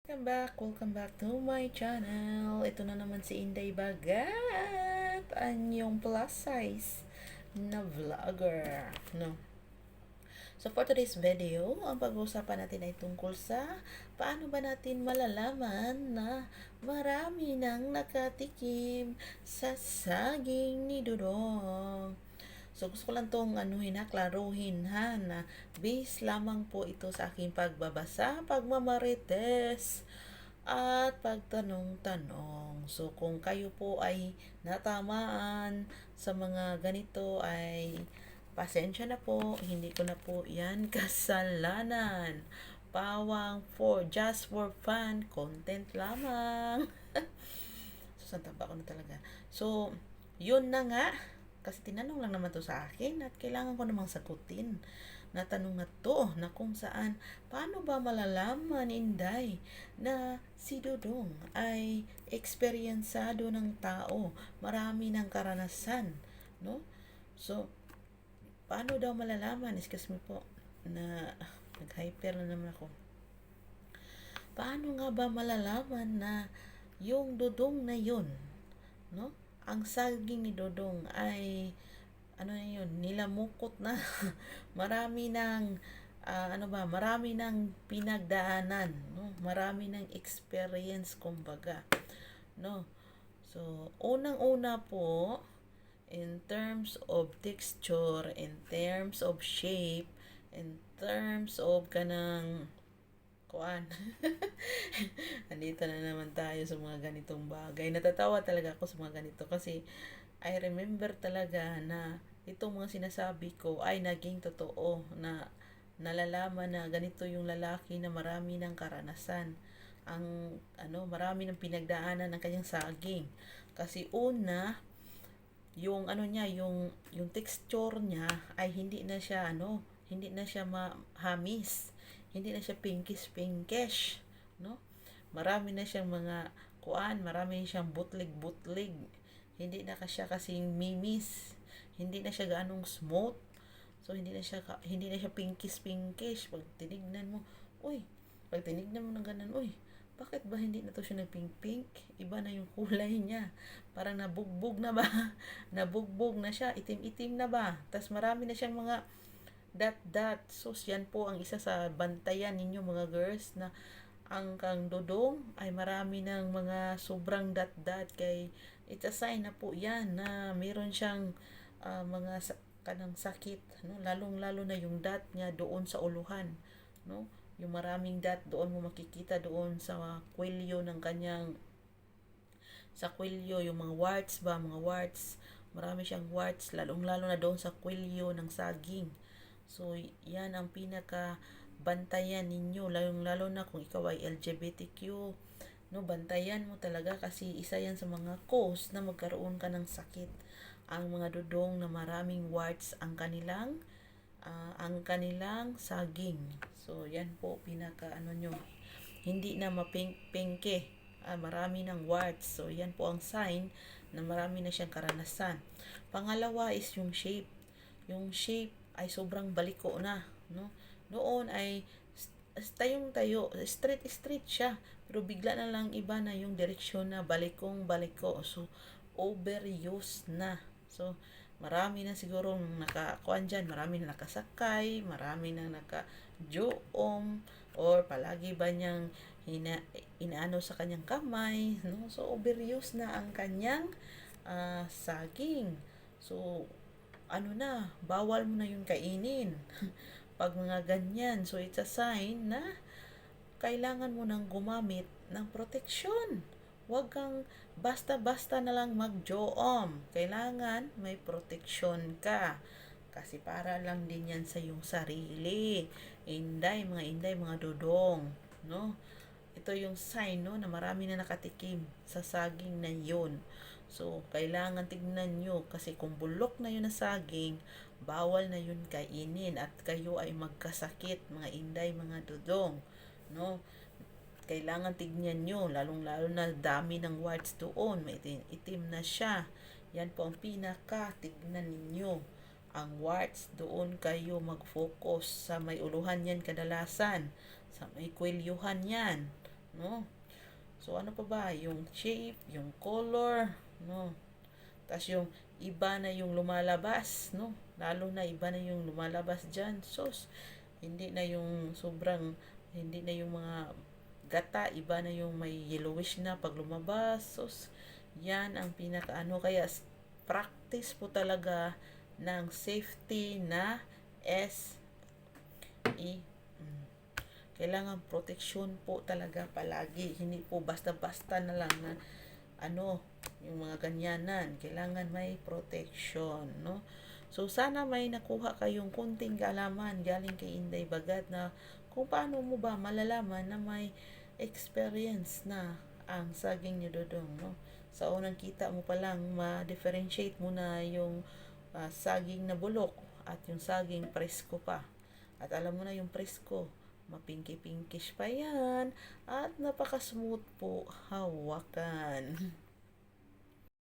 Welcome back to my channel. Ito na naman si Inday Bagat, ang yung plus size na vlogger, no? So for today's video, ang pag-uusapan natin ay tungkol sa paano ba natin malalaman na marami nang nakatikim sa saging ni Dudong. So, gusto ko lang tong klaruhin ha, na base lamang po ito sa aking pagbabasa, pagmamarites, at pagtanong-tanong. So, kung kayo po ay natamaan sa mga ganito ay pasensya na po, hindi ko na po yan kasalanan. Pawang just for fun, content lamang. So, santaba ko na talaga. So, yun na nga. Kasi tinanong lang naman to sa akin at kailangan ko namang sagutin na tanong na to na kung saan paano ba malalaman, Inday, na si Dudong ay eksperyensado ng tao, marami ng karanasan, no? So, paano daw malalaman? Excuse me po na nag-hyper na naman ako. Paano nga ba malalaman na yung Dudong na yun, no? Ang saging ni Dodong ay nilamukot na marami ng marami ng pinagdaanan, no? Marami ng experience kumbaga, no? So, unang-una po, in terms of texture, in terms of shape, in terms of kanang kuan. Andito na naman tayo sa mga ganitong bagay. Natatawa talaga ako sa mga ganito kasi I remember talaga na itong mga sinasabi ko ay naging totoo, na nalalaman na ganito yung lalaki na marami ng karanasan. Marami ng pinagdaanan ng kanyang saging. Kasi una, yung yung texture niya ay hindi na siya mahamis, hindi na siya pinkish, no? Marami na siyang marami siyang butlig, hindi na siya kasing mimis, hindi na siya ganong smooth. So hindi na siya pinkish. Pag tinignan mo ng ganun, bakit ba hindi na to siya nagpink-pink? Iba na yung kulay niya. Parang nabugbog na ba? Nabugbog na siya, itim-itim na ba? Tas marami na siyang mga dot. So, yan po ang isa sa bantayan ninyo mga girls, na ang kang Dodong ay marami ng mga sobrang dot. Kay it's a sign na po yan na meron siyang kanang sakit, no? Lalong-lalo na yung dot niya doon sa uluhan, no? Yung maraming dot doon mo makikita doon sa kwelyo ng kanyang yung mga warts, marami siyang warts, lalong-lalo na doon sa kwelyo ng saging. So, yan ang pinaka bantayan ninyo, lalo na kung ikaw ay LGBTQ, no? Bantayan mo talaga kasi isa yan sa mga cause na magkaroon ka ng sakit. Ang mga Dudong na maraming warts ang kanilang saging. So, yan po pinaka nyo. Hindi na mapink-pinke. Marami ng warts. So, yan po ang sign na marami na siyang karanasan. Pangalawa is yung shape. Yung shape ay sobrang baliko na, no? Noon ay tayo, straight siya, pero bigla na lang iba na yung direksyon na baliko. So, overuse na. So, marami na siguro nakakuan dyan, marami na nakasakay, marami na naka-joom, or palagi ba niyang inaano sa kanyang kamay, no? So, overuse na ang kanyang saging. So, bawal mo na yung kainin. Pag mga ganyan, so it's a sign na kailangan mo nang gumamit ng proteksyon. Huwag kang basta-basta na lang mag-joom. Kailangan may proteksyon ka. Kasi para lang din yan sa iyong sarili. Mga inday, mga Dodong, no? Ito yung sign, no, na marami na nakatikim sa saging na yun. So, kailangan tignan nyo kasi kung bulok na yun na saging, bawal na yun kainin at kayo ay magkasakit, mga inday, mga Dodong, no? Kailangan tignan nyo, lalong-lalo na dami ng warts doon, may itim na siya. Yan po ang pinaka tignan ninyo. Ang warts, doon kayo mag-focus sa may uluhan yan kadalasan, sa may kwelyuhan yan, no? So, ano pa ba? Yung shape, yung color, no? Tapos yung iba na yung lumalabas, no? Lalo na iba na yung lumalabas dyan. Sus, hindi na yung sobrang, hindi na yung mga gata, iba na yung may yellowish na pag lumabas. Sus, yan ang pinakaano. Kaya practice po talaga ng safety na SE. Kailangan proteksyon po talaga palagi. Hindi po basta-basta na lang na ano, yung mga ganyanan. Kailangan may protection, no? So, sana may nakuha kayong kunting kaalaman galing kay Inday Bagad na kung paano mo ba malalaman na may experience na ang saging ni Dodong, no? Sa unang kita mo pa lang, ma-differentiate mo na yung saging na bulok at yung saging presko pa. At alam mo na yung presko, mapinky-pinkish pa yan at napaka-smooth po hawakan.